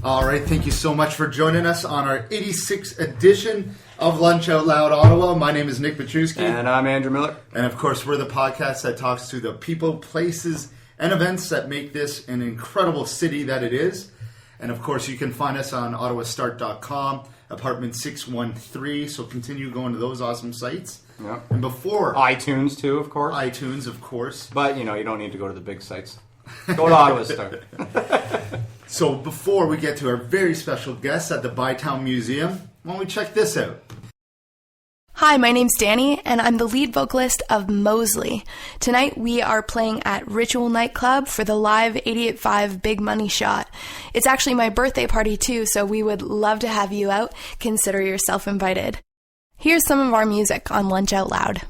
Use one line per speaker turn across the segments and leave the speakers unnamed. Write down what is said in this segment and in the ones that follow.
All right, thank you so much for joining us on our 86th edition of Lunch Out Loud Ottawa. My name is Nick Petruski.
And I'm Andrew Miller.
And of course, we're the podcast that talks to the people, places, and events that make this an incredible city that it is. And of course, you can find us on ottawastart.com, apartment 613. So continue going to those awesome sites.
Yep.
And before...
iTunes, too, of course.
iTunes, of course.
But, you don't need to go to the big sites. Go to Ottawa Start.
So before we get to our very special guests at the Bytown Museum, why don't we check this out?
Hi, my name's Danny, and I'm the lead vocalist of Mosely. Tonight we are playing at Ritual Nightclub for the live 88.5 Big Money Shot. It's actually my birthday party too, so we would love to have you out. Consider yourself invited. Here's some of our music on Lunch Out Loud.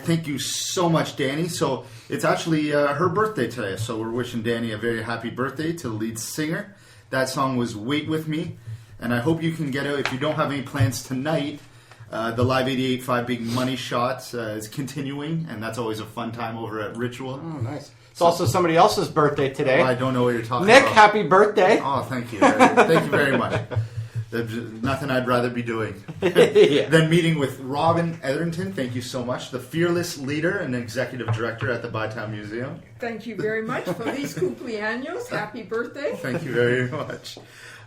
Thank you so much, Danny. So it's actually her birthday today, so we're wishing Danny a very happy birthday, to the lead singer. That song was Wait With Me, and I hope you can get out. If you don't have any plans tonight, the Live 88.5 Big Money Shot is continuing, and that's always a fun time over at Ritual.
Oh, nice. It's also somebody else's birthday today.
I don't know what you're talking
Nick,
about. Nick,
happy birthday.
Oh, thank you. Thank you very much. There's nothing I'd rather be doing than meeting with Robin Etherington. Thank you so much. The fearless leader and executive director at the Bytown Museum.
Thank you very much. Feliz cumpleaños. Happy birthday.
Thank you very much.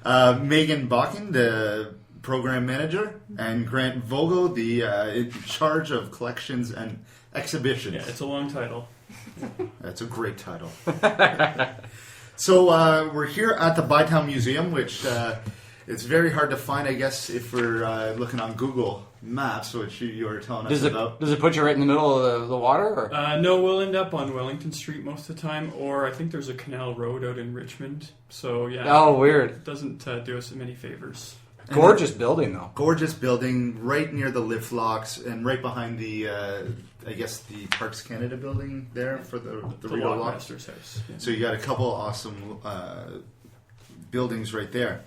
Megan Bakken, the program manager, and Grant Vogel, the in charge of collections and exhibitions.
Yeah, it's a long title.
That's a great title. So we're here at the Bytown Museum, which... it's very hard to find, I guess, if we're looking on Google Maps, which you were telling us about.
Does it put you right in the middle of the water? Or?
No, we'll end up on Wellington Street most of the time, or I think there's a canal road out in Richmond. So, yeah.
Oh, weird.
It doesn't do us many favors.
Gorgeous building, though.
Gorgeous building, right near the lift locks, and right behind the, I guess, the Parks Canada building there for the Rito Locks.
Lockmaster's house. Yeah.
So you got a couple awesome buildings right there.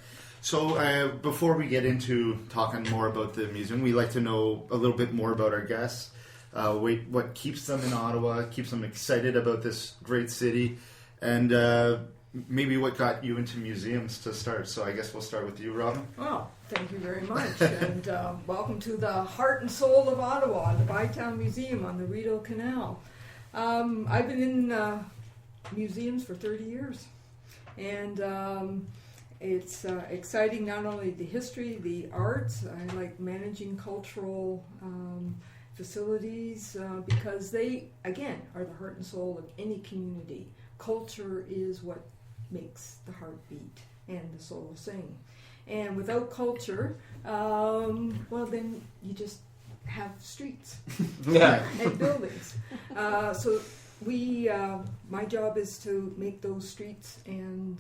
So before we get into talking more about the museum, we like to know a little bit more about our guests. What keeps them in Ottawa, keeps them excited about this great city, and maybe what got you into museums to start. So I guess we'll start with you, Robin.
Oh, thank you very much. And welcome to the heart and soul of Ottawa, the Bytown Museum on the Rideau Canal. I've been in museums for 30 years. And... it's exciting, not only the history, the arts. I like managing cultural facilities because they, again, are the heart and soul of any community. Culture is what makes the heart beat and the soul sing. And without culture, well, then you just have streets and buildings. So we, my job is to make those streets and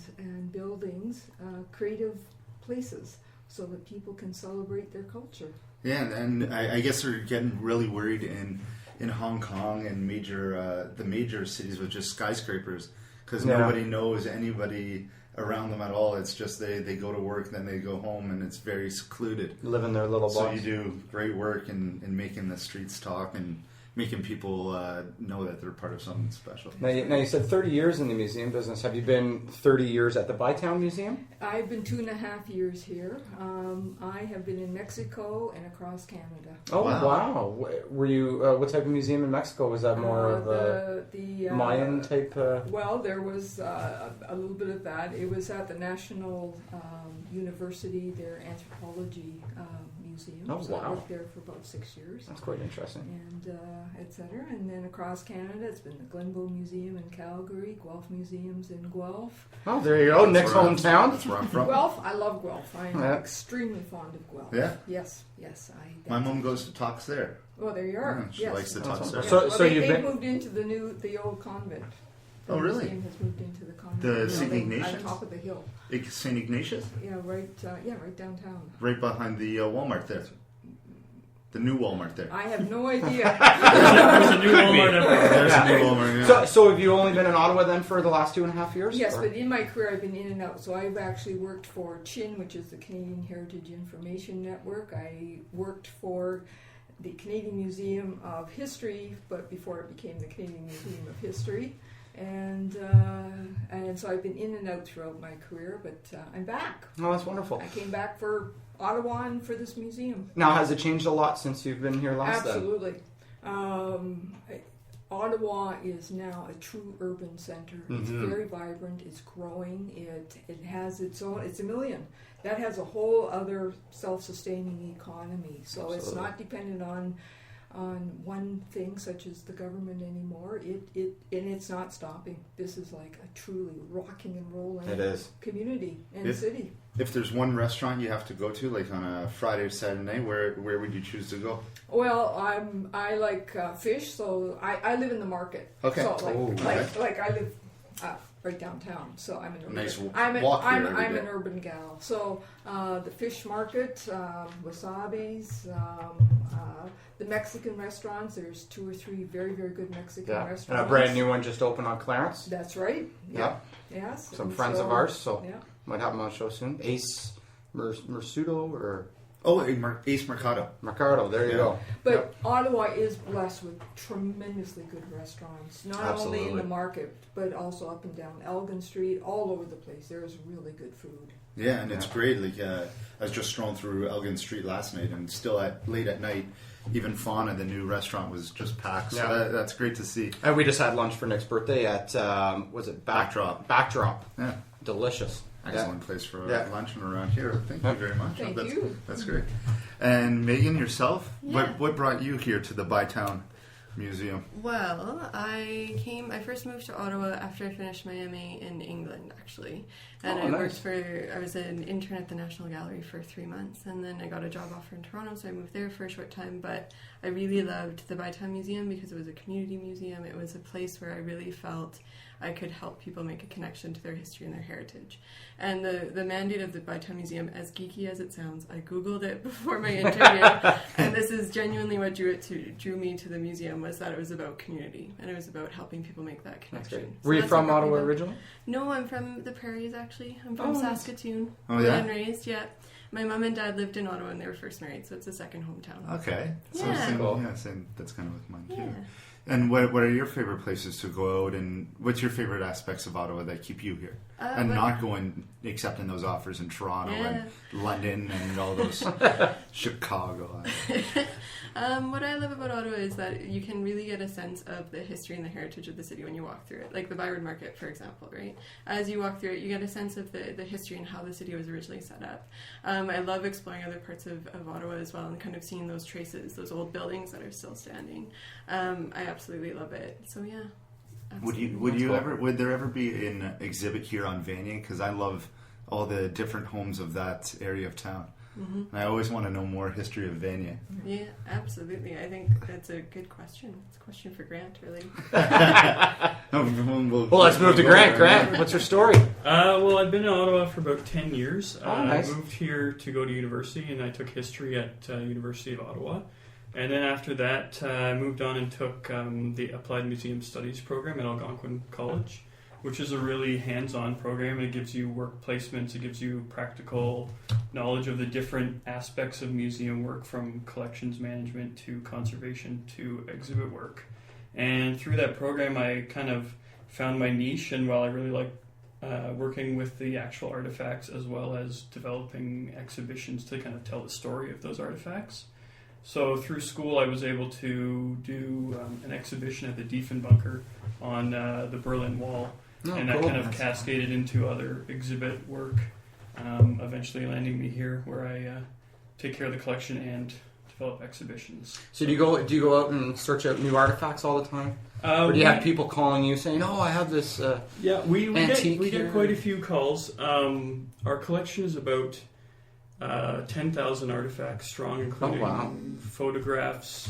buildings creative places so that people can celebrate their culture.
Yeah, and I guess they're getting really worried in Hong Kong and the major cities with just skyscrapers because nobody knows anybody around them at all. It's just they go to work, then they go home, and it's very secluded.
Live in their little box.
So you do great work in making the streets talk and making people know that they're part of something special.
Now you said 30 years in the museum business. Have you been 30 years at the Bytown Museum?
I've been 2.5 years here. I have been in Mexico and across Canada.
Oh, wow. Were you, what type of museum in Mexico? Was that more of a Mayan type?
Well, there was a little bit of that. It was at the National University, their anthropology museum.
Oh,
so
wow.
I worked there for about 6 years.
That's quite interesting.
And etc. And then across Canada, it's been the Glenbow Museum in Calgary, Guelph Museums in Guelph.
Oh, there you go. Nick's hometown.
That's where I'm from.
Guelph, I love Guelph. I'm
Yeah.
extremely fond of Guelph.
Yeah?
Yes.
My mom goes to talks there.
Oh, there you are.
Yeah, she
yes.
likes the
That's
talks
awesome.
there.
So-
Well,
so
they,
you've
they
been-
moved into the old convent. The
Oh, really?
museum has moved into the convent.
The
Yeah,
St.
they-
Ignatius?
On top of the hill.
St. Ignatius?
Yeah, right downtown.
Right behind the Walmart there. The new Walmart there.
I have no idea.
There's a new Walmart everywhere.
There's
Yeah.
a new Walmart, yeah.
So have you only been in Ottawa then for the last 2.5 years?
Yes,
or?
but in my career I've been in and out. So I've actually worked for CHIN, which is the Canadian Heritage Information Network. I worked for the Canadian Museum of History, but before it became the Canadian Museum of History. And so I've been in and out throughout my career, but I'm back.
Oh, that's wonderful.
I came back for Ottawa and for this museum.
Now, has it changed a lot since you've been here last then?
Absolutely. Ottawa is now a true urban center. It's very vibrant. It's growing. It has its own. It's a million. That has a whole other self-sustaining economy. So it's not dependent on one thing such as the government anymore. And it's not stopping. This is like a truly rocking and rolling
It is.
community and city.
If there's one restaurant you have to go to, like on a Friday or Saturday night, where would you choose to go?
Well, I like fish, so I live in the market.
Okay.
So
okay.
like I live right downtown, so I'm an urban.
Nice
I'm
walk here every
I'm
day.
an urban gal. So the fish market, wasabis, the Mexican restaurants. There's 2 or 3 very very good Mexican
Yeah.
restaurants.
And a brand new one just opened on Clarence.
That's right.
Yeah.
Yes.
Some
And
friends of ours, so
yeah.
might have them on the show soon. Ace Mersudo or
Oh, Ace Mercado.
Mercado. There you
Yeah.
go.
But Ottawa is blessed with tremendously good restaurants, not only in
Absolutely.
the market, but also up and down Elgin Street, all over the place. There is really good food.
Yeah, and it's great. Like I was just strolling through Elgin Street last night, and still late at night, even Fauna, the new restaurant, was just packed. So
Yeah.
that's great to see.
And we just had lunch for Nick's birthday at was it
Backdrop.
Backdrop.
Yeah,
Delicious.
excellent place for
Yeah.
luncheon around here. Thank you very much.
Thank
that's,
you.
That's great. And Megan, yourself,
Yeah.
what brought you here to the Bytown Museum?
Well, I first moved to Ottawa after I finished my MA in England, actually. And
Oh, nice.
I was an intern at the National Gallery for 3 months, and then I got a job offer in Toronto, so I moved there for a short time. But I really loved the Bytown Museum because it was a community museum. It was a place where I really felt I could help people make a connection to their history and their heritage. And the mandate of the Bytown Museum, as geeky as it sounds, I Googled it before my interview, and this is genuinely what drew me to the museum, was that it was about community, and it was about helping people make that
That's great.
connection. So
Were you
that's
from
what brought me
Ottawa
back.
originally?
No, I'm from the prairies, actually. I'm from
Oh, nice.
Saskatoon.
Oh,
Born
yeah?
and raised, yeah. My mom and dad lived in Ottawa when they were first married, so it's a second hometown.
Okay, so
Yeah.
same,
Cool.
same. That's kind of with mine too.
Yeah.
And what are your favorite places to go out, and what's your favorite aspects of Ottawa that keep you here? And
but-
not going, accepting those offers in Toronto and London and all those Chicago.
What I love about Ottawa is that you can really get a sense of the history and the heritage of the city when you walk through it. Like the Byron Market, for example, right? As you walk through it, you get a sense of the history and how the city was originally set up. I love exploring other parts of Ottawa as well and kind of seeing those traces, those old buildings that are still standing. I absolutely love it. So yeah. Absolutely.
Would there ever be an exhibit here on Vanier? Because I love all the different homes of that area of town.
Mm-hmm.
And I always want to know more history of Vanier.
Yeah, absolutely. I think that's a good question. It's a question for Grant, really.
Well, let's move to Grant. Grant, what's your story?
Well, I've been in Ottawa for about 10 years.
Oh, nice.
I moved here to go to university, and I took history at University of Ottawa. And then after that, I moved on and took the Applied Museum Studies program at Algonquin College. which is a really hands-on program. It gives you work placements, it gives you practical knowledge of the different aspects of museum work, from collections management to conservation to exhibit work. And through that program, I kind of found my niche, and while I really like working with the actual artifacts as well as developing exhibitions to kind of tell the story of those artifacts. So through school, I was able to do an exhibition at the Diefenbunker on the Berlin Wall, and that kind of cascaded into other exhibit work, eventually landing me here, where I take care of the collection and develop exhibitions.
So do you go out and search out new artifacts all the time? Or do you have people calling you saying, "Oh, I have this
we
antique
get quite a few calls. Our collection is about 10,000 artifacts strong, including photographs,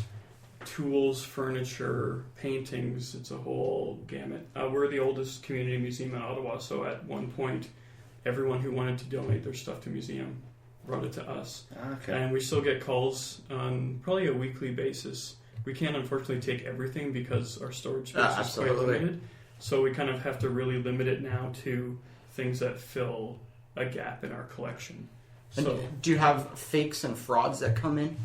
tools, furniture, paintings. It's a whole gamut. We're the oldest community museum in Ottawa, so at one point, everyone who wanted to donate their stuff to museum brought it to us.
Okay.
And we still get calls on probably a weekly basis. We can't, unfortunately, take everything because our storage space is quite limited. So we kind of have to really limit it now to things that fill a gap in our collection.
And
so,
do you have fakes and frauds that come in?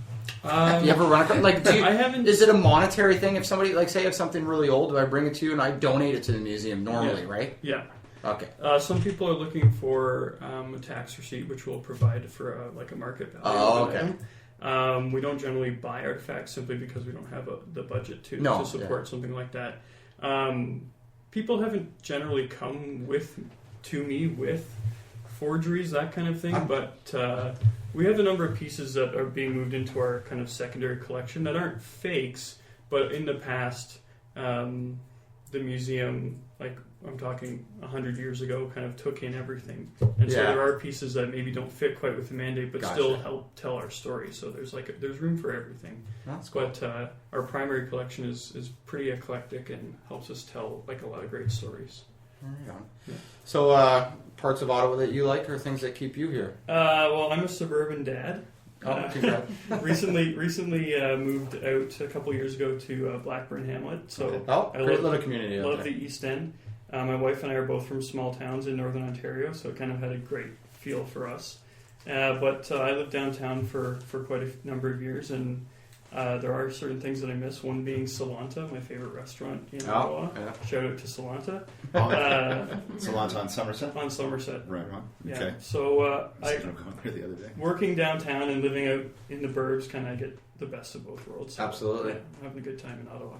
Have you ever run across, like,
I haven't.
Is it a monetary thing? If somebody, like, say, if something really old, do I bring it to you and I donate it to the museum normally, right?
Yeah.
Okay.
Some people are looking for a tax receipt, which we'll provide for a market value.
Oh, okay.
We don't generally buy artifacts simply because we don't have the budget to support something like that. People haven't generally come to me with forgeries, that kind of thing, but we have a number of pieces that are being moved into our kind of secondary collection that aren't fakes, but in the past, the museum, like I'm talking 100 years ago, kind of took in everything, and so there are pieces that maybe don't fit quite with the mandate, but still help tell our story. So there's room for everything.
That's cool.
But our primary collection is pretty eclectic and helps us tell like a lot of great stories.
Right on. Yeah. So parts of Ottawa that you like are things that keep you here?
Well, I'm a suburban dad.
Too bad.
recently moved out a couple years ago to Blackburn Hamlet. So
I great little community.
Love the East End. My wife and I are both from small towns in Northern Ontario, so it kind of had a great feel for us. But I lived downtown for quite a number of years, and there are certain things that I miss. One being Salanta, my favorite restaurant in Ottawa. Yeah. Shout out to Salanta.
Salanta on Somerset?
On Somerset.
Right on.
Yeah.
Okay.
So
I was going there the other day.
Working downtown and living out in the burbs, kind of get the best of both worlds. So,
absolutely.
Yeah, having a good time in Ottawa.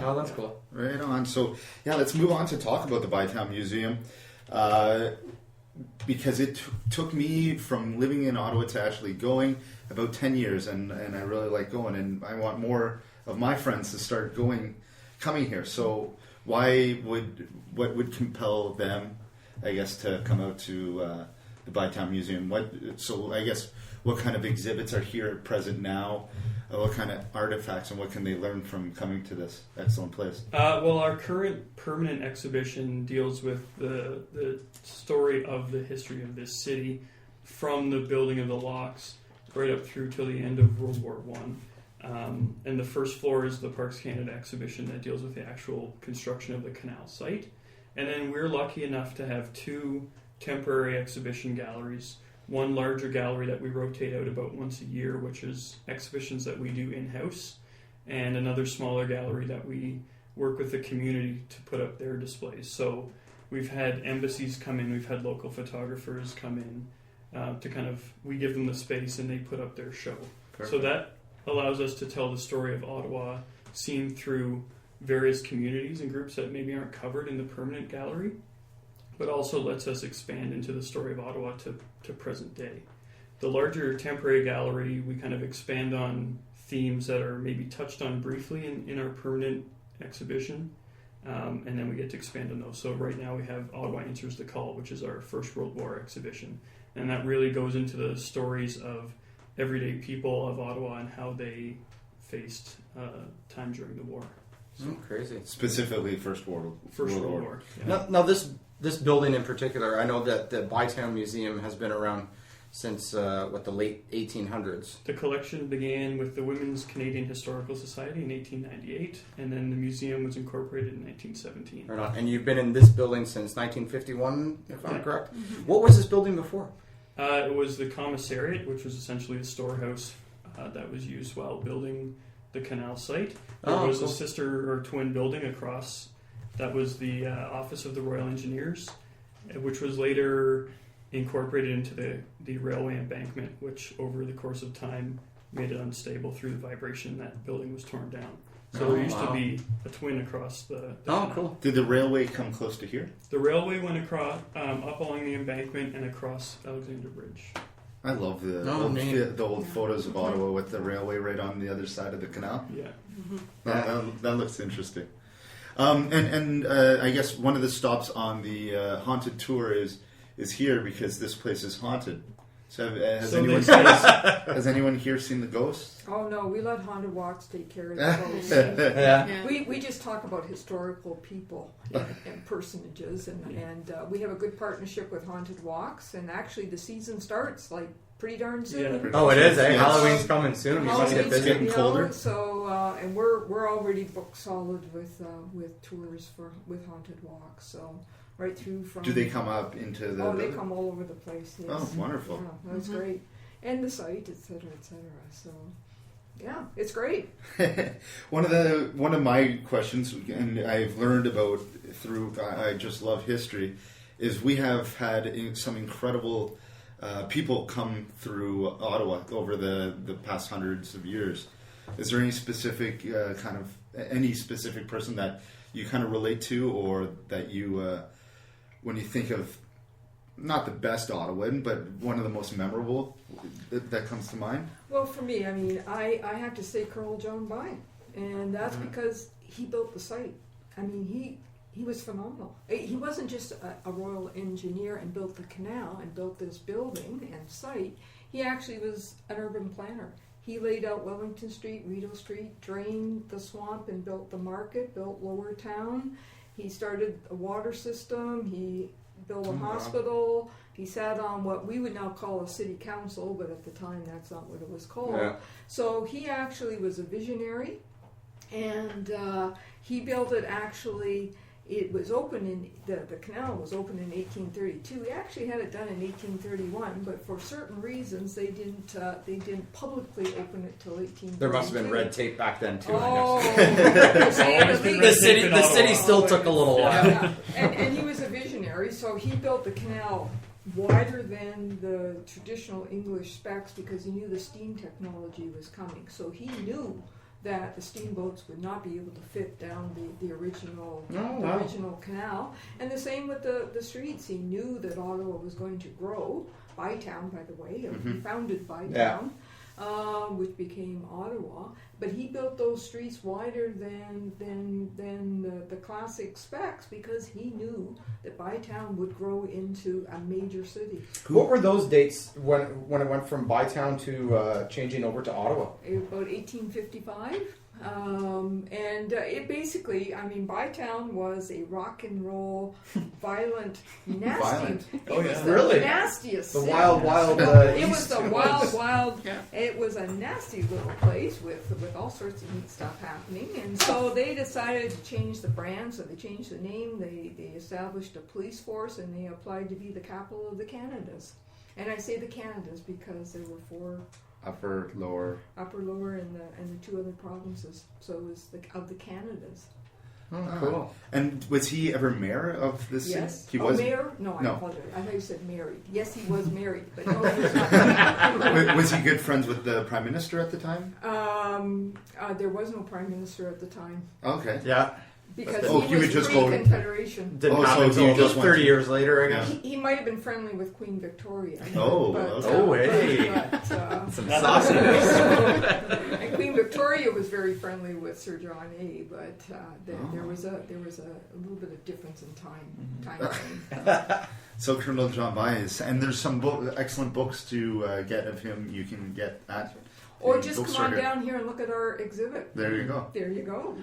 Oh, that's cool.
Right on. So, let's move on to talk about the Bytown Museum. Because it took me from living in Ottawa to actually going about 10 years, and I really like going, and I want more of my friends to start coming here. So what would compel them, I guess, to come out to the Bytown Museum? What kind of exhibits are here present now? What kind of artifacts, and what can they learn from coming to this excellent place?
Well, our current permanent exhibition deals with the story of the history of this city, from the building of the locks right up through till the end of World War I. And the first floor is the Parks Canada exhibition that deals with the actual construction of the canal site. And then we're lucky enough to have two temporary exhibition galleries. One larger gallery that we rotate out about once a year, which is exhibitions that we do in-house, and another smaller gallery that we work with the community to put up their displays. So we've had embassies come in, we've had local photographers come in we give them the space and they put up their show. Perfect. So that allows us to tell the story of Ottawa seen through various communities and groups that maybe aren't covered in the permanent gallery, but also lets us expand into the story of Ottawa to present day. The larger temporary gallery, we kind of expand on themes that are maybe touched on briefly in our permanent exhibition, and then we get to expand on those. So right now we have Ottawa Answers the Call, which is our First World War exhibition, and that really goes into the stories of everyday people of Ottawa and how they faced time during the war.
So, crazy.
Specifically First World War.
Yeah. Now this building in particular, I know that the Bytown Museum has been around since the late 1800s.
The collection began with the Women's Canadian Historical Society in 1898, and then the museum was incorporated in 1917.
Right on. And you've been in this building since 1951, if I'm correct?
Mm-hmm.
What was this building before?
It was the commissariat, which was essentially a storehouse that was used while building the canal site. There was a sister or twin building across. That was the Office of the Royal Engineers, which was later incorporated into the railway embankment, which over the course of time made it unstable through the vibration. That building was torn down. So there used to be a twin across the canal.
Cool.
Did the railway come close to here?
The railway went across, up along the embankment and across Alexander Bridge.
I love the old photos of Ottawa with the railway right on the other side of the canal.
Yeah.
That looks interesting. I guess one of the stops on the haunted tour is here because this place is haunted. So has anyone here seen the ghosts?
Oh no, we let Haunted Walks take care of the We just talk about historical people and personages, and we have a good partnership with Haunted Walks. And actually, the season starts like pretty darn soon.
Yeah.
Oh, it is. Eh? Halloween's coming soon.
It's getting colder.
So and we're already booked solid with tours with Haunted Walks. So. Right through from.
Do they come up into the?
Oh, they come all over the place. Yes.
Oh, wonderful!
Yeah, that's great, and the site, etc., etc. So, yeah, it's great.
One of my questions, and I've learned about through. I just love history. Is we have had some incredible people come through Ottawa over the past hundreds of years. Is there any specific any specific person that you kind of relate to, or that you? When you think of not the best Ottawan, but one of the most memorable that comes to mind? Well,
for me, I mean, I have to say Colonel John By, and that's because he built the site. I mean, he was phenomenal. He wasn't just a royal engineer and built the canal and built this building and site. He actually was an urban planner. He laid out Wellington Street, Rideau Street, drained the swamp and built the market, built Lower Town. He started a water system. He built a hospital. He sat on what we would now call a city council, but at the time that's not what it was called. Yeah. So he actually was a visionary, and he built it actually. It was open in the canal was open in 1832. He actually had it done in 1831, but for certain reasons they didn't publicly open it till 1832.
There must have been red tape back then too.
The
city still took a little while.
Yeah. And he was a visionary, so he built the canal wider than the traditional English specs because he knew the steam technology was coming. So he knew that the steamboats would not be able to fit down the original original canal. And the same with the streets. He knew that Ottawa was going to grow. Bytown, by the way, he founded Bytown, which became Ottawa. But he built those streets wider than the classic specs because he knew that Bytown would grow into a major city.
What were those dates when it went from Bytown to changing over to Ottawa?
About 1855. And it basically, I mean, Bytown was a rock and roll, violent, nasty.
Oh,
yeah.
Really?
Nastiest.
The
city.
wild.
It was the wild. Yeah. It was a nasty little place with all sorts of neat stuff happening. And so they decided to change the brand. So they changed the name. They established a police force, and they applied to be the capital of the Canadas. And I say the Canadas because there were 4.
Upper, lower,
and the 2 other provinces. So it was of the Canadas.
Oh, cool.
And was he ever mayor of this city?
Yes.
He was
mayor? No, I apologize. I thought you said married. Yes, he was married, but no, he was not married.
Was he good friends with the prime minister at the time?
There was no prime minister at the time.
Okay.
Yeah.
Because he was
just go
pre-Confederation.
Didn't happen until just 30 years later, I guess.
He might have been friendly with Queen Victoria.
Hey.
Some sauciness.
And Queen Victoria was very friendly with Sir John A. But there was a little bit of difference in time frame.
So Colonel John Byes, and there's some excellent books to get of him. You can get at.
Or just come on down here and look at our exhibit.
There you go.
There you go.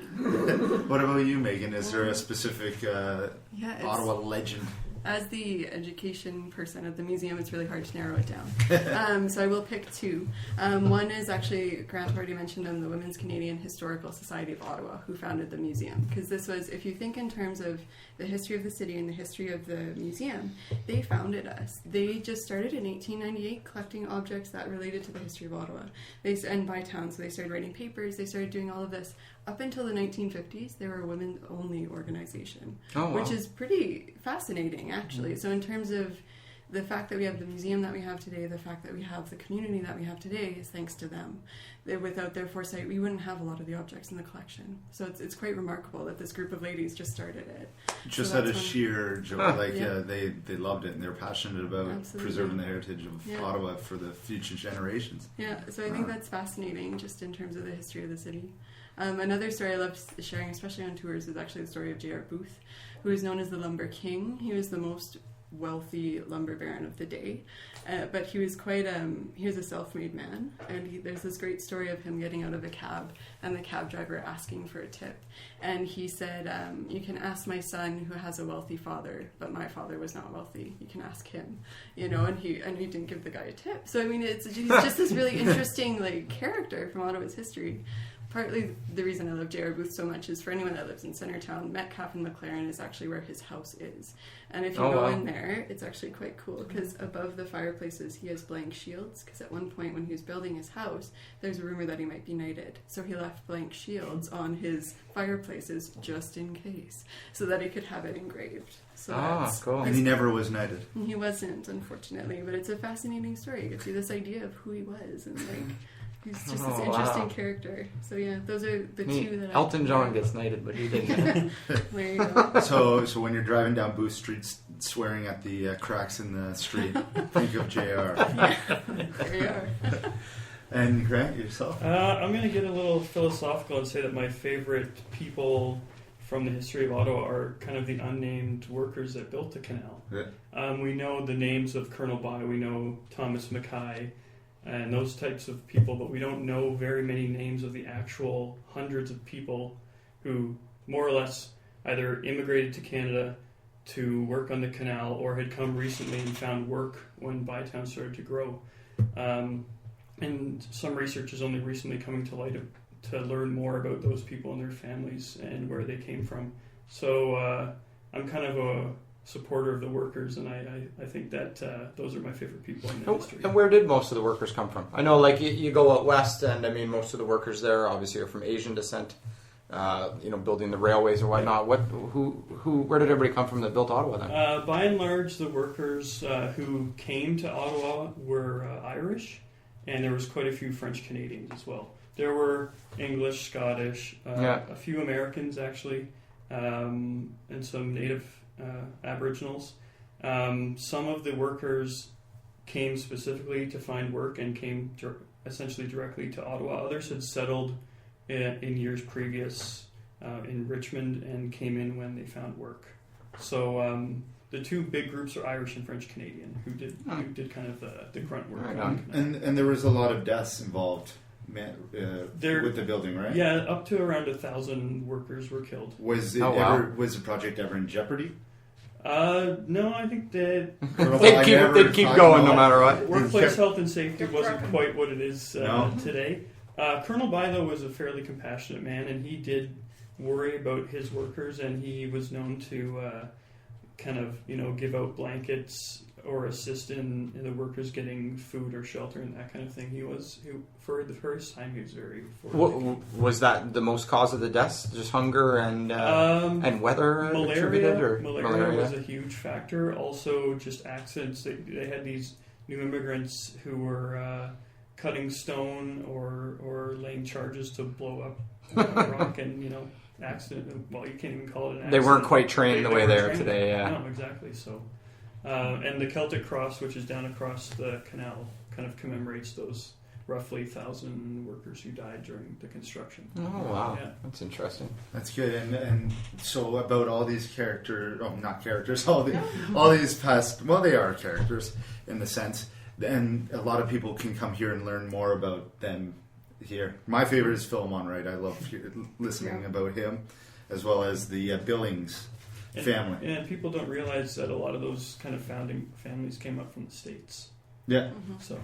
What about you, Megan? Is there a specific Ottawa legend?
as the education person at the museum, it's really hard to narrow it down. So I will pick two. One is actually, Grant already mentioned them, the Women's Canadian Historical Society of Ottawa, who founded the museum. Because this was, if you think in terms of the history of the city and the history of the museum, they founded us. They just started in 1898 collecting objects that related to the history of Ottawa. And Bytown, so they started writing papers, they started doing all of this. Up until the 1950s, they were a women-only organization, which is pretty fascinating, actually. So in terms of the fact that we have the museum that we have today, the fact that we have the community that we have today is thanks to them. Without their foresight, we wouldn't have a lot of the objects in the collection. So it's quite remarkable that this group of ladies just started it.
Just
so
out of sheer joy, they loved it and they're passionate about preserving the heritage of Ottawa for the future generations.
Yeah, so I think that's fascinating, just in terms of the history of the city. Another story I love sharing, especially on tours, is actually the story of J.R. Booth, who is known as the Lumber King. He was the most wealthy lumber baron of the day, but he was he was a self-made man, and there's this great story of him getting out of a cab and the cab driver asking for a tip, and he said, you can ask my son who has a wealthy father, but my father was not wealthy, you can ask him, and he didn't give the guy a tip. So I mean, he's just this really interesting character from Ottawa's history. Partly the reason I love J.R. Booth so much is for anyone that lives in Centertown, Metcalfe and McLaren is actually where his house is. And if you go in there, it's actually quite cool, because above the fireplaces he has blank shields, because at one point when he was building his house, there's a rumor that he might be knighted. So he left blank shields on his fireplaces just in case, so that he could have it engraved. So
cool.
And he never was knighted.
He wasn't, unfortunately, but it's a fascinating story. It gives you this idea of who he was, and he's just this interesting character. So yeah, those are the two that
Elton John gets knighted, but he didn't.
There you go.
So when you're driving down Booth Street swearing at the cracks in the street, think of JR.
There you are.
And Grant, yourself?
I'm going to get a little philosophical and say that my favorite people from the history of Ottawa are kind of the unnamed workers that built the canal.
Yeah.
We know the names of Colonel By, we know Thomas Mackay, and those types of people, but we don't know very many names of the actual hundreds of people who more or less either immigrated to Canada to work on the canal or had come recently and found work when Bytown started to grow. And some research is only recently coming to light to learn more about those people and their families and where they came from. So I'm kind of a supporter of the workers, and I think that those are my favorite people in the history.
And where did most of the workers come from? I know, you go out west, and I mean, most of the workers there obviously are from Asian descent. Building the railways or whatnot. Where did everybody come from that built Ottawa then?
By and large, the workers who came to Ottawa were Irish, and there was quite a few French Canadians as well. There were English, Scottish, a few Americans actually, and some native Aboriginals. Some of the workers came specifically to find work and came essentially directly to Ottawa. Others had settled in years previous in Richmond and came in when they found work. So the two big groups are Irish and French Canadian, who did kind of the grunt work.
And there was a lot of deaths involved with the building, right?
Yeah, up to around 1,000 workers were killed.
Was the project ever in jeopardy?
No, I think that
they'd keep going no matter what.
Workplace health and safety wasn't quite what it is today. Colonel By, though, was a fairly compassionate man, and he did worry about his workers, and he was known to give out blankets or assist in the workers getting food or shelter and that kind of thing. For his time, he was very forward.
Was that the most cause of the deaths? Just hunger and weather?
Malaria was a huge factor. Also, just accidents. They had these new immigrants who were cutting stone or laying charges to blow up a rock, and accident. Well, you can't even call it an accident.
They weren't quite trained the way they are today. Yeah.
No, exactly. So, and the Celtic Cross, which is down across the canal, kind of commemorates those roughly 1,000 workers who died during the construction.
Oh wow, that's interesting.
That's good. And so about all these all these past. Well, they are characters in the sense. And a lot of people can come here and learn more about them here. My favorite is Philemon Wright. I love listening about him, as well as the Billings family.
And people don't realize that a lot of those kind of founding families came up from the States.
Yeah.
So,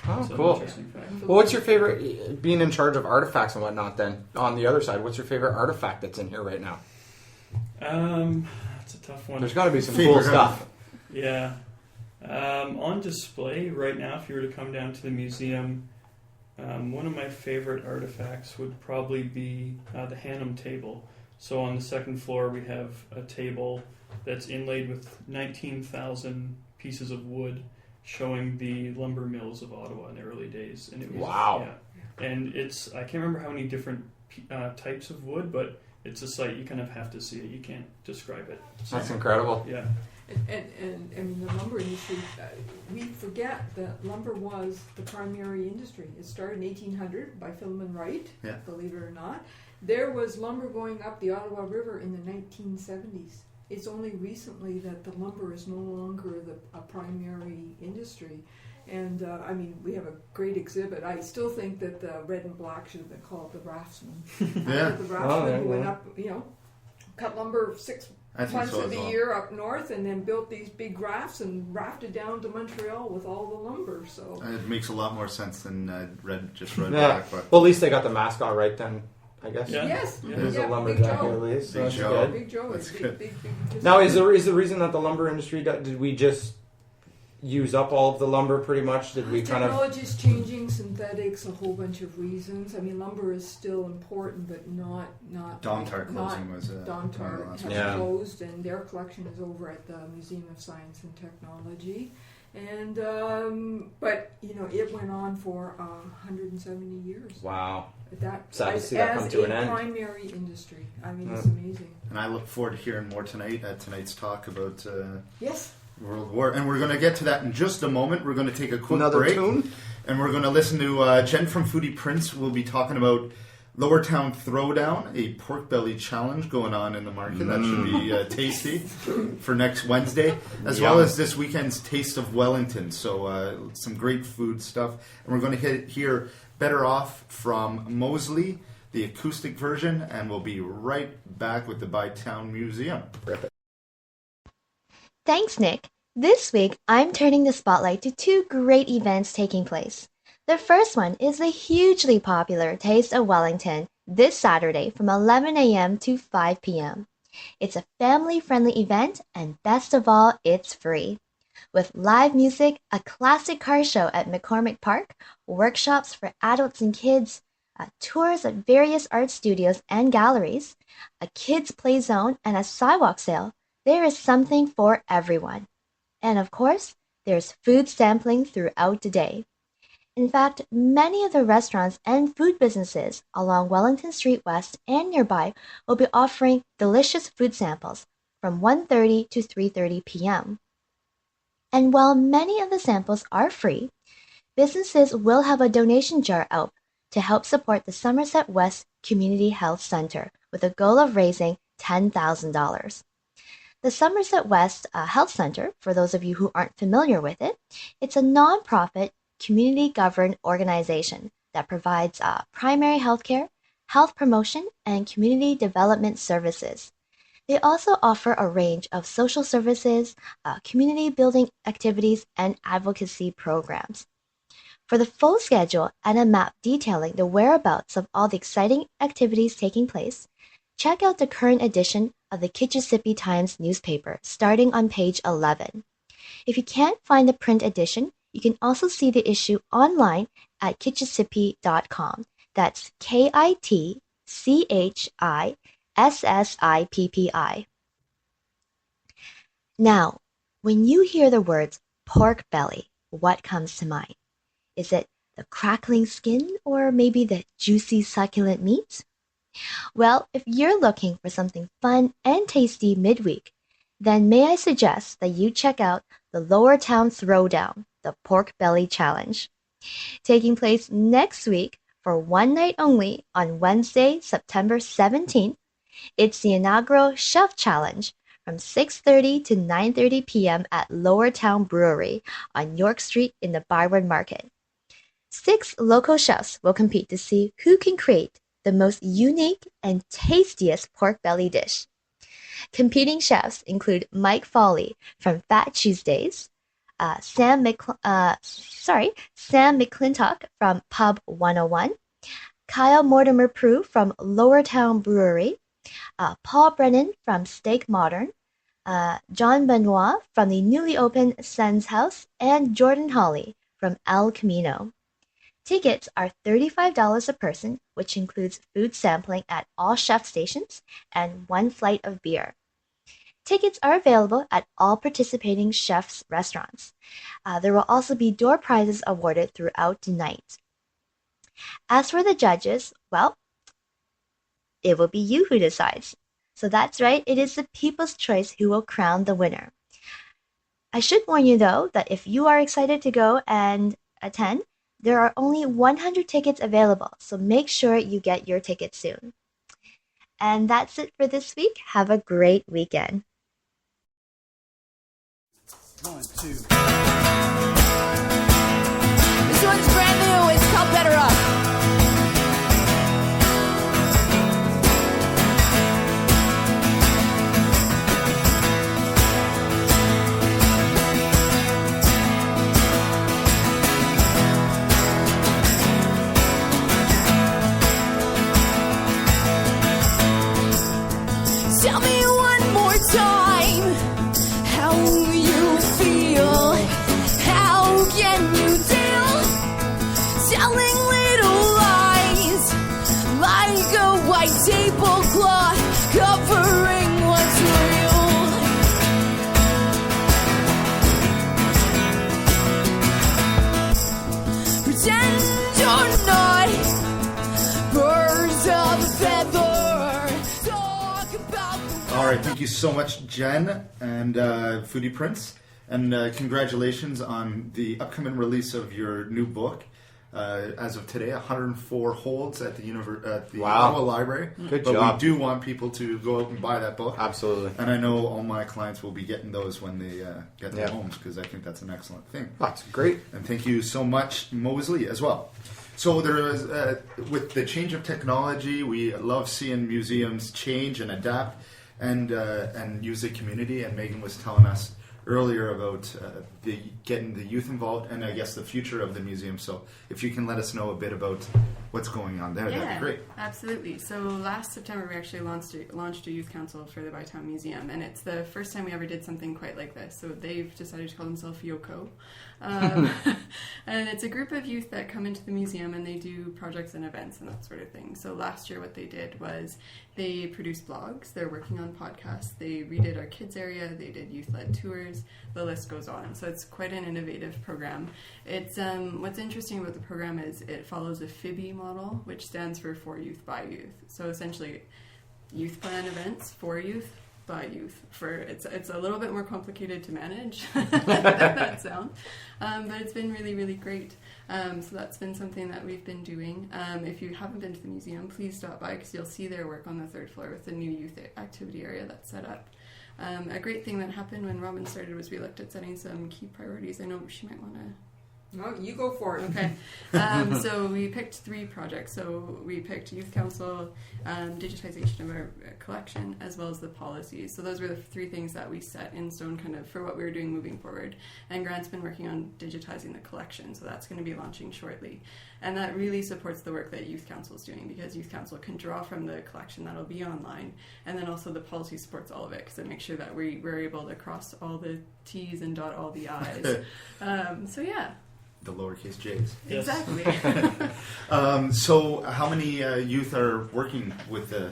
Oh,
it's an
cool.
interesting fact.
Well, what's your favorite, being in charge of artifacts and whatnot then, on the other side, what's your favorite artifact that's in here right now?
That's a tough one.
There's got to be some
Favorite
cool stuff.
Yeah. On display right now, if you were to come down to the museum, one of my favorite artifacts would probably be the Hannum table. So on the second floor, we have a table that's inlaid with 19,000 pieces of wood, showing the lumber mills of Ottawa in the early days. And it was,
Wow.
Yeah. And it's, I can't remember how many different types of wood, but it's a sight you kind of have to see it. You can't describe it. So,
That's incredible.
yeah.
And I mean, the lumber industry, we forget that lumber was the primary industry. It started in 1800 by Philemon Wright,
Yeah.
believe it or not. There was lumber going up the Ottawa River in the 1970s. It's only recently that the lumber is no longer a primary industry. And I mean, we have a great exhibit. I still think that the red and black should have been called the raftsman.
Yeah.
The raftsman who
yeah.
went up, cut lumber 6
I think
months
so
of
as
the
well.
year up north, and then built these big rafts and rafted down to Montreal with all the lumber. So
It makes a lot more sense than red
Yeah.
black. But
Well, at least they got the mascot right then, I guess.
Yeah.
yes,
Yeah.
There's
yeah,
a
Big
lumberjack
Joe.
at least, so
Big
that's
Joe.
good.
Big Joe
That's
is
good.
big.
Now, is the reason that the lumber industry did we just use up all of the lumber pretty much? Did we kind of?
Technology's changing, synthetics, a whole bunch of reasons. I mean, lumber is still important, but not.
Domtar
not-
closing was
Domtar has
Yeah.
closed, and their collection is over at the Museum of Science and Technology. And but it went on for 170 years.
Wow.
That
Sad to
as,
see that
as
come to
a
an end.
primary industry. I mean, it's
Yeah.
amazing.
And I look forward to hearing more tonight at tonight's talk about
Yes.
World War. And we're going to get to that in just a moment. We're going to take a quick
Another
break.
tune?
And we're going to listen to Jen from Foodie Prince. We'll be talking about Lower Town Throwdown, a pork belly challenge going on in the market. That should be tasty for next Wednesday, as well as this weekend's Taste of Wellington. So some great food stuff. And we're going to hear Better Off from Mosely, the acoustic version, and we'll be right back with the Bytown Museum.
Thanks, Nick. This week, I'm turning the spotlight to two great events taking place. The first one is the hugely popular Taste of Wellington this Saturday from 11 a.m. to 5 p.m. It's a family-friendly event, and best of all, it's free. With live music, a classic car show at McCormick Park, workshops for adults and kids, tours at various art studios and galleries, a kids' play zone, and a sidewalk sale, there is something for everyone. And of course, there's food sampling throughout the day. In fact, many of the restaurants and food businesses along Wellington Street West and nearby will be offering delicious food samples from 1:30 to 3:30 p.m. And while many of the samples are free, businesses will have a donation jar out to help support the Somerset West Community Health Center with a goal of raising $10,000. The Somerset West Health Center, for those of you who aren't familiar with it, it's a nonprofit, community-governed organization that provides primary health care, health promotion, and community development services. They also offer a range of social services, community building activities, and advocacy programs. For the full schedule and a map detailing the whereabouts of all the exciting activities taking place, check out the current edition of the Kitchissippi Times newspaper, starting on page 11. If you can't find the print edition, you can also see the issue online at kitchissippi.com. That's KITCHISSIPPI. Now, when you hear the words pork belly, what comes to mind? Is it the crackling skin or maybe the juicy succulent meat? Well, if you're looking for something fun and tasty midweek, then may I suggest that you check out the Lower Town Throwdown, the Pork Belly Challenge. Taking place next week for one night only on Wednesday, September 17th, it's the inaugural Chef Challenge from 6:30 to 9:30 p.m. at Lower Town Brewery on York Street in the Byward Market. 6 local chefs will compete to see who can create the most unique and tastiest pork belly dish. Competing chefs include Mike Foley from Fat Tuesdays, Sam McClintock from Pub 101, Kyle Mortimer Prue from Lowertown Brewery, Paul Brennan from Steak Modern, John Benoit from the newly opened Sen's House, and Jordan Hawley from El Camino. Tickets are $35 a person, which includes food sampling at all chef stations and 1 flight of beer. Tickets are available at all participating chefs' restaurants. There will also be door prizes awarded throughout the night. As for the judges, well, it will be you who decides. So that's right, it is the people's choice who will crown the winner. I should warn you though that if you are excited to go and attend, there are only 100 tickets available, so make sure you get your tickets soon. And that's it for this week. Have a great weekend.
1, 2.
This one's brand new. It's called Better Up. Tell me one more time how you feel. How can you deal? Telling little lies like a white tablecloth covering what's real. Pretend you're not birds of a feather.
All right, thank you so much, Jen and Foodie Prince, and congratulations on the upcoming release of your new book. As of today, 104 holds at the Ottawa Library.
Good
but
job.
We do want people to go out and buy that book.
Absolutely.
And I know all my clients will be getting those when they get their homes, because I think that's an excellent thing.
That's great.
And thank you so much, Mosely, as well. So there is, with the change of technology, we love seeing museums change and adapt and use the community. And Megan was telling us earlier about getting the youth involved and I guess the future of the museum. So if you can let us know a bit about what's going on there, that'd be great.
Absolutely. So last September we actually launched a youth council for the Bytown Museum, and it's the first time we ever did something quite like this. So they've decided to call themselves YOCO. And it's a group of youth that come into the museum and they do projects and events and that sort of thing. So last year what they did was they produced blogs, they're working on podcasts, they redid our kids area, they did youth-led tours, the list goes on. So it's quite an innovative program. It's what's interesting about the program is it follows a FIBI model, which stands for Youth by Youth. So essentially youth plan events for youth by youth. It's a little bit more complicated to manage than that sounds, but it's been really, really great. So that's been something that we've been doing. If you haven't been to the museum, please stop by because you'll see their work on the 3rd floor with the new youth activity area that's set up. A great thing that happened when Robin started was we looked at setting some key priorities. I know she might want to.
No, you go for it.
Okay. So we picked 3 projects. So we picked Youth Council, digitization of our collection, as well as the policies. So those were the 3 things that we set in stone kind of for what we were doing moving forward. And Grant's been working on digitizing the collection, so that's going to be launching shortly. And that really supports the work that Youth Council is doing because Youth Council can draw from the collection that'll be online. And then also the policy supports all of it because it makes sure that we're able to cross all the T's and dot all the I's. So yeah.
The lowercase j's.
Yes. Exactly.
So how many youth are working with the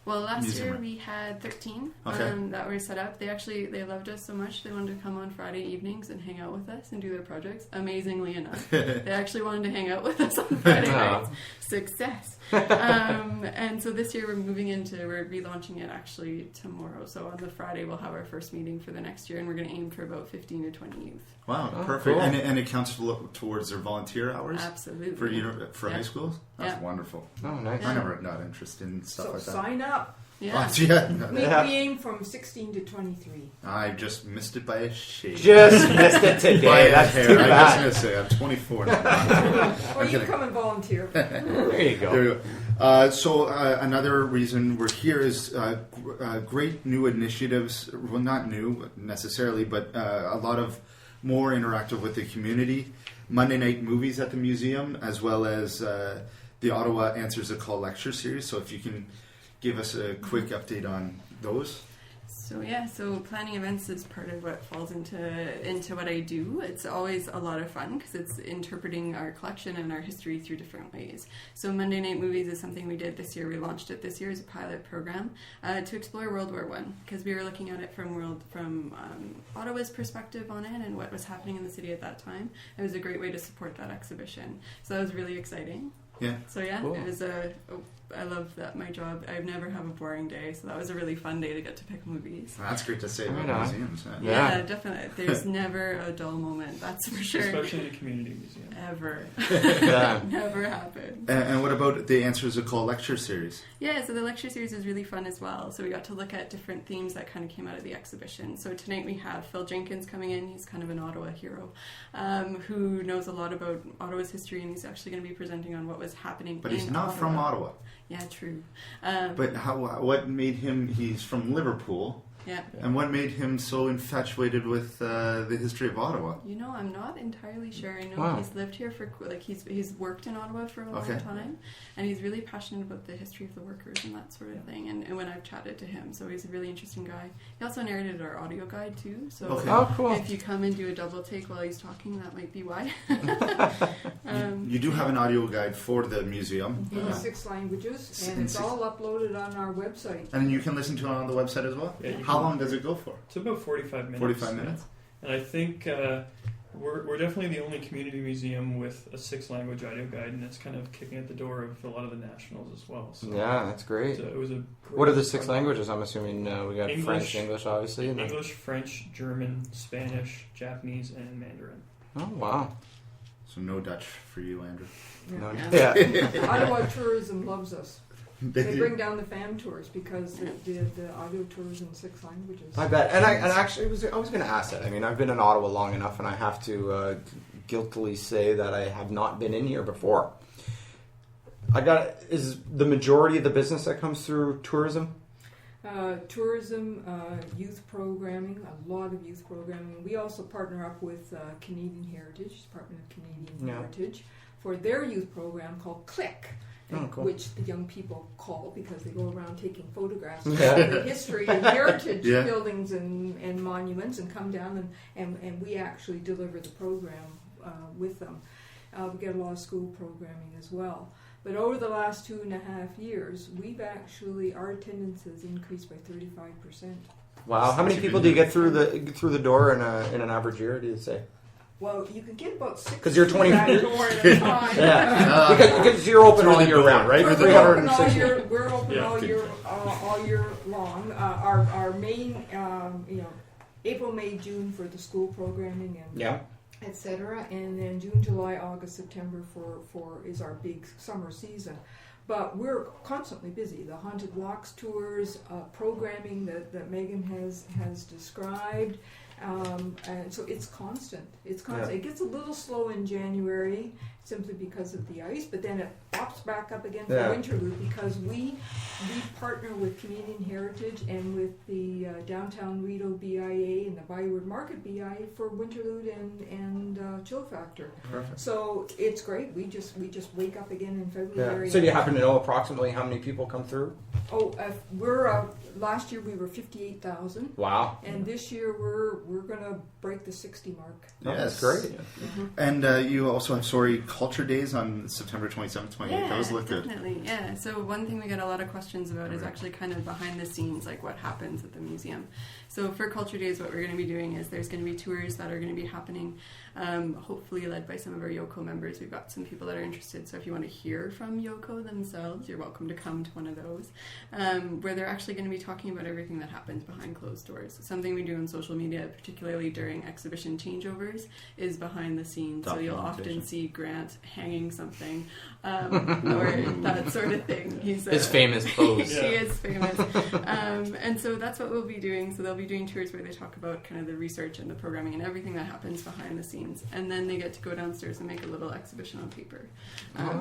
Well, last
museum?
year we had 13
Okay.
that were set up. They loved us so much they wanted to come on Friday evenings and hang out with us and do their projects. Amazingly enough, they actually wanted to hang out with us on Friday nights. Success. And so this year we're relaunching it actually tomorrow. So on the Friday we'll have our first meeting for the next year, and we're going to aim for about 15 to 20 youth.
Wow, perfect.
Cool.
And it counts towards their volunteer hours?
Absolutely.
For high schools? That's
Yeah.
wonderful.
Oh, nice.
I never got interested in stuff
So
like that.
sign up.
Yeah.
We aim from 16 to 23.
I just missed it by a shade.
Just missed it today. That's
hair.
too
I
bad.
just missed it. I'm 24 now.
Well, you can come and volunteer.
There you go.
There we go. So another reason we're here is great new initiatives. Well, not new necessarily, but a lot of more interactive with the community. Monday night movies at the museum, as well as the Ottawa Answers a Call lecture series. So if you can give us a quick update on those.
So planning events is part of what falls into what I do. It's always a lot of fun because it's interpreting our collection and our history through different ways. So Monday Night Movies is something we did this year. We launched it this year as a pilot program to explore World War I, because we were looking at it from Ottawa's perspective on it and what was happening in the city at that time. It was a great way to support that exhibition. So that was really exciting.
Yeah.
So yeah,
cool.
It was I love that my job. I never have a boring day, so that was a really fun day to get to pick movies.
That's great to say about
Right on.
museums.
Yeah, definitely. There's never a dull moment, that's for sure.
Especially in a community museum.
Ever.
Yeah.
Never happened.
And what about the Answers a Call lecture series?
Yeah, so the lecture series was really fun as well. So we got to look at different themes that kind of came out of the exhibition. So tonight we have Phil Jenkins coming in. He's kind of an Ottawa hero who knows a lot about Ottawa's history, and he's actually going to be presenting on what was happening
But
in
he's not
Ottawa.
from Ottawa.
Yeah, true.
But what made him? He's from Liverpool.
Yeah.
And what made him so infatuated with the history of Ottawa?
You know, I'm not entirely sure. I know
Wow.
he's lived here for he's worked in Ottawa for a long time, and he's really passionate about the history of the workers and that sort of thing. And when I've chatted to him, so he's a really interesting guy. He also narrated our audio guide too. So
Oh, cool.
if you come and do a double take while he's talking, that might be why.
You do have an audio guide for the museum,
In 6 languages, and it's all uploaded on our website.
and you can listen to it on the website as well.
Yeah, you
How
can.
long does it go for?
It's about 45 minutes.
45 minutes.
And I think we're definitely the only community museum with a 6-language audio guide, and it's kind of kicking at the door of a lot of the nationals as well. So
Yeah, that's great.
it was a great
What are the 6
fun-
languages? I'm assuming we got
English.
French, English, obviously. And then...
English, French, German, Spanish, Japanese, and Mandarin.
Oh, wow.
So no Dutch for you, Andrew.
No,
Yeah.
yeah.
Ottawa tourism loves us. They bring down the fan tours because the audio tours in 6 languages.
I bet. And actually, I was going to ask that. I mean, I've been in Ottawa long enough, and I have to guiltily say that I have not been in here before. Is the majority of the business that comes through tourism?
Tourism, youth programming, a lot of youth programming. We also partner up with Canadian Heritage, Department of Canadian
Yeah.
Heritage, for their youth program called CLICK.
Oh, cool.
Which the young people call because they go around taking photographs
Yeah.
of the history and heritage
Yeah.
buildings and monuments, and come down and we actually deliver the program with them. We get a lot of school programming as well. But over the last 2.5 years, our attendance has increased by 35%.
Wow. How many people do you get through the door in an average year, do you say?
Well, you can get about 6
'Cause you're 20
that door at a time.
Yeah. because you're open all year round, right?
We're open all
360.
year. We're open
Yeah.
all year long. Our main, April, May, June for the school programming and
Yeah.
etc. And then June, July, August, September for is our big summer season. But we're constantly busy. The Haunted Walks tours, programming that Megan has described. And so it's constant. It's constant.
Yeah.
It gets a little slow in January simply because of the ice, but then it pops back up again for
Yeah.
Winterlude because we partner with Canadian Heritage and with the Downtown Rideau BIA and the Byward Market BIA for Winterlude and Chill Factor.
Perfect.
So it's great. We just wake up again in February.
Yeah. So do you happen to know approximately how many people come through?
We're last year we were 58,000.
Wow.
And this year we're gonna break the 60 mark.
Oh,
Yes.
that's great.
And you also have Culture Days on September 27th, 28th.
Yeah,
Those look good.
definitely. Yeah. So one thing we get a lot of questions about is actually kind of behind the scenes, like what happens at the museum. So for Culture Days, what we're going to be doing is there's going to be tours that are going to be happening, hopefully led by some of our Yoko members. We've got some people that are interested, so if you want to hear from Yoko themselves, you're welcome to come to one of those, where they're actually going to be talking about everything that happens behind closed doors. Something we do on social media, particularly during exhibition changeovers, is behind the scenes. So you'll often see Grant hanging something, or that sort of thing. He's
His famous pose.
He is famous. And so that's what we'll be doing. So they'll be doing tours where they talk about kind of the research and the programming and everything that happens behind the scenes. And then they get to go downstairs and make a little exhibition on paper.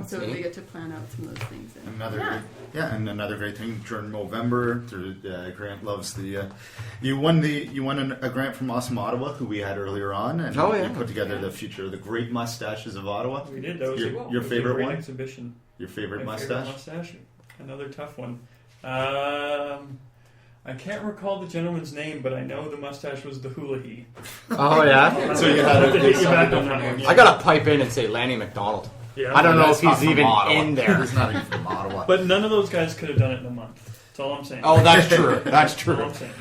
So they get to plan out some of those things. And
And another great thing during November, Grant loves the. You won a grant from Awesome Ottawa, who we had earlier on, and you put together the future of the Great Mustaches of Ottawa.
We did. That was
your favorite
great
one.
Exhibition.
Your favorite
My
mustache.
favorite mustache. Another tough one. I can't recall the gentleman's name, but I know the mustache was the hula he.
Oh yeah.
So you had
to hit you back on that one. Yeah.
I gotta pipe in and say Lanny McDonald.
Yeah,
I don't know if
That's not
he's
from
even
Ottawa.
in there.
He's not even from Ottawa.
But none of those guys could have done it in a month. That's all I'm saying.
Oh, that's true. That's
That's all
true.
I'm saying.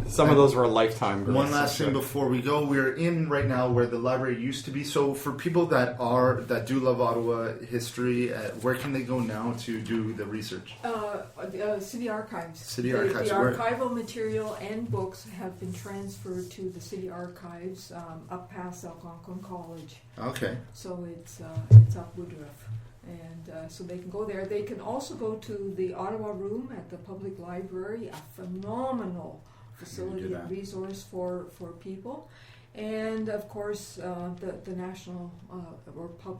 Some of those were lifetime grants.
One last thing before we go, we're in right now where the library used to be. So for people that do love Ottawa history, where can they go now to do the research?
City Archives.
City Archives,
The
where?
archival material and books have been transferred to the City Archives up past Algonquin College.
Okay.
So it's up Woodruff. And so they can go there. They can also go to the Ottawa Room at the Public Library, a phenomenal facility and resource for people. And of course, the National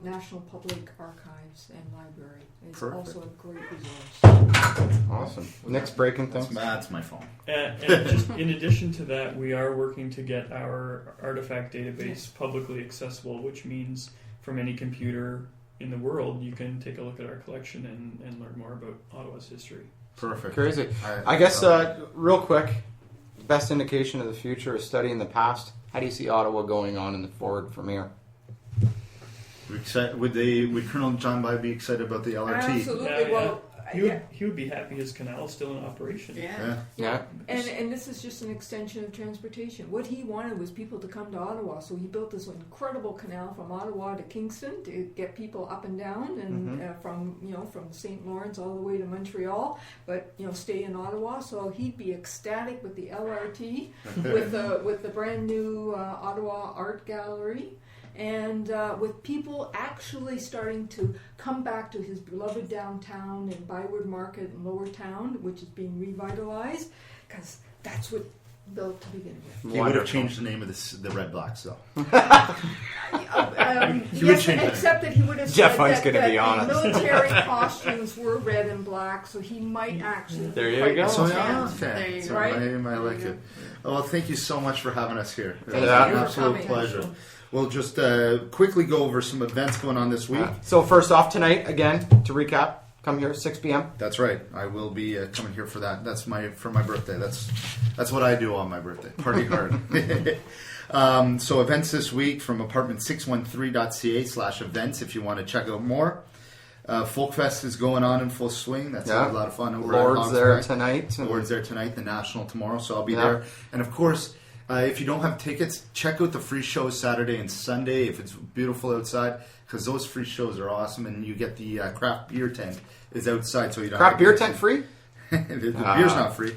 National Public Archives and Library is also a great resource.
Awesome. Nick's breaking things.
That's my phone.
And just in addition to that, we are working to get our artifact database publicly accessible, which means from any computer in the world, you can take a look at our collection and learn more about Ottawa's history.
Perfect.
Crazy. I guess, real quick, best indication of the future is studying the past. How do you see Ottawa going on in the forward from here?
Would Colonel John By be excited about the LRT?
Absolutely.
Yeah,
Well,
He would be happy his canal is still in operation.
Yeah.
And this is just an extension of transportation. What he wanted was people to come to Ottawa, so he built this incredible canal from Ottawa to Kingston to get people up and down, and from St. Lawrence all the way to Montreal, but stay in Ottawa. So he'd be ecstatic with the LRT, with the brand new Ottawa Art Gallery. And with people actually starting to come back to his beloved downtown and Byward Market and Lower Town, which is being revitalized, because that's what built to begin with.
He would have changed the name of the Red Blacks, though.
Yes, except that he would have
Jeff
said
Hunt's
that,
gonna be
the
honest.
military costumes were red and black, so he might actually.
There you
quite
go.
So
content.
okay,
There you
so
go.
I like it. Well, thank you so much for having us here. It was
Yeah.
an absolute
Thank you for
pleasure.
coming.
We'll just quickly go over some events going on this week.
So first off tonight, again, to recap, come here at 6 p.m.
That's right. I will be coming here for that. That's for my birthday. That's what I do on my birthday. Party hard. So events this week from apartment613.ca/events if you want to check out more. Folkfest is going on in full swing. That's a lot of fun over at
Lord's there
Hogsback.
tonight.
Lord's there tonight. The National tomorrow, so I'll be there. And of course, if you don't have tickets, check out the free shows Saturday and Sunday if it's beautiful outside, because those free shows are awesome, and you get the craft beer tent is outside, so you don't
Craft
have to
beer
get
tent free?
the beer's not free.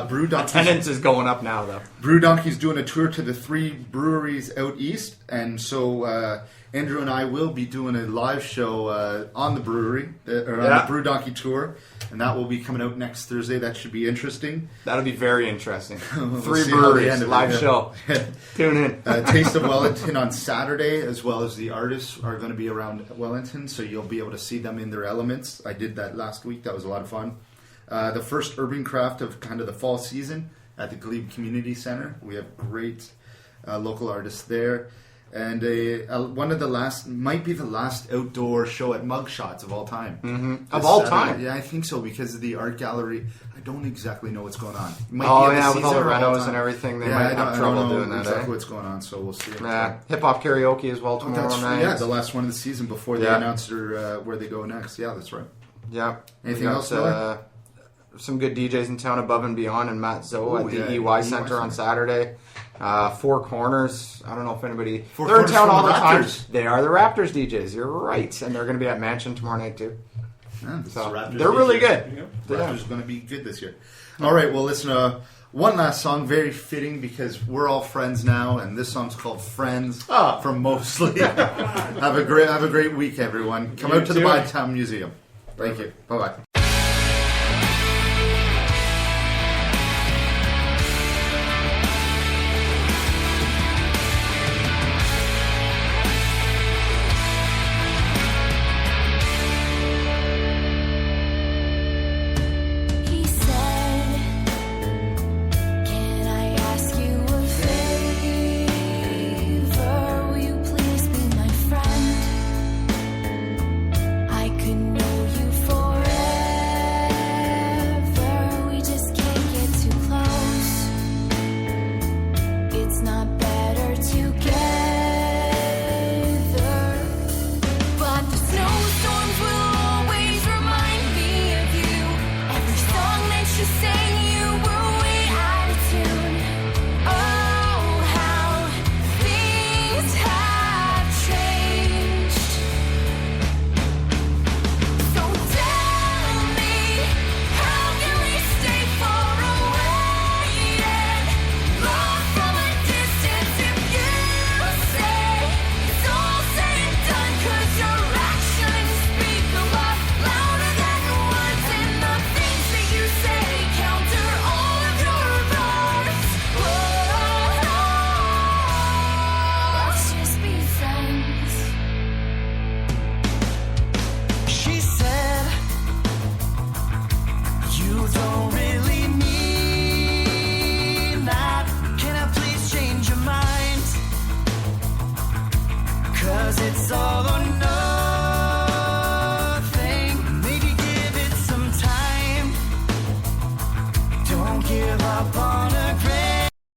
Brew Donkey's,
Attendance is going up now, though.
Brew Donkey's doing a tour to the 3 breweries out east, and so Andrew and I will be doing a live show on the brewery, or on the Brew Donkey tour, and that will be coming out next Thursday. That should be interesting.
That'll be very interesting.
We'll
3
see how the
breweries,
end of it,
live
yeah.
show. Tune in.
Taste of Wellington on Saturday, as well as the artists are going to be around Wellington, so you'll be able to see them in their elements. I did that last week. That was a lot of fun. The first urban craft of kind of the fall season at the Glebe Community Center. We have great local artists there. And one of the might be the last outdoor show at Mugshots of all time.
Mm-hmm. Of all time?
Yeah, I think so, because of the art gallery. I don't exactly know what's going on. It might
Oh,
be in the
with all the
season or
renos
time.
and everything, they
Yeah,
might have trouble
I don't know
doing that,
exactly
eh?
what's going on, so we'll see.
Hip-hop karaoke as well tomorrow night.
Yeah, the last one of the season before they announce where they go next. Yeah, that's right.
Yeah.
Anything else, Miller?
some good DJs in town, Above and Beyond and Matt Zoe at the EY Center on Saturday. Four Corners. I don't know if anybody. They're in town all the time. They are the Raptors DJs. You're right, and they're going to be at Mansion tomorrow night too.
Yeah,
so
Raptors
they're really good.
Raptors are going to be good this year. All right, well, listen. One last song, very fitting because we're all friends now, and this song's called "Friends" from Mosely. Have a great week, everyone. Come out to the Bytown Museum. Thank you. Bye bye.
He said, "Can I ask you a favor? Will you please be my friend? I could know you forever. We just can't get too close. It's not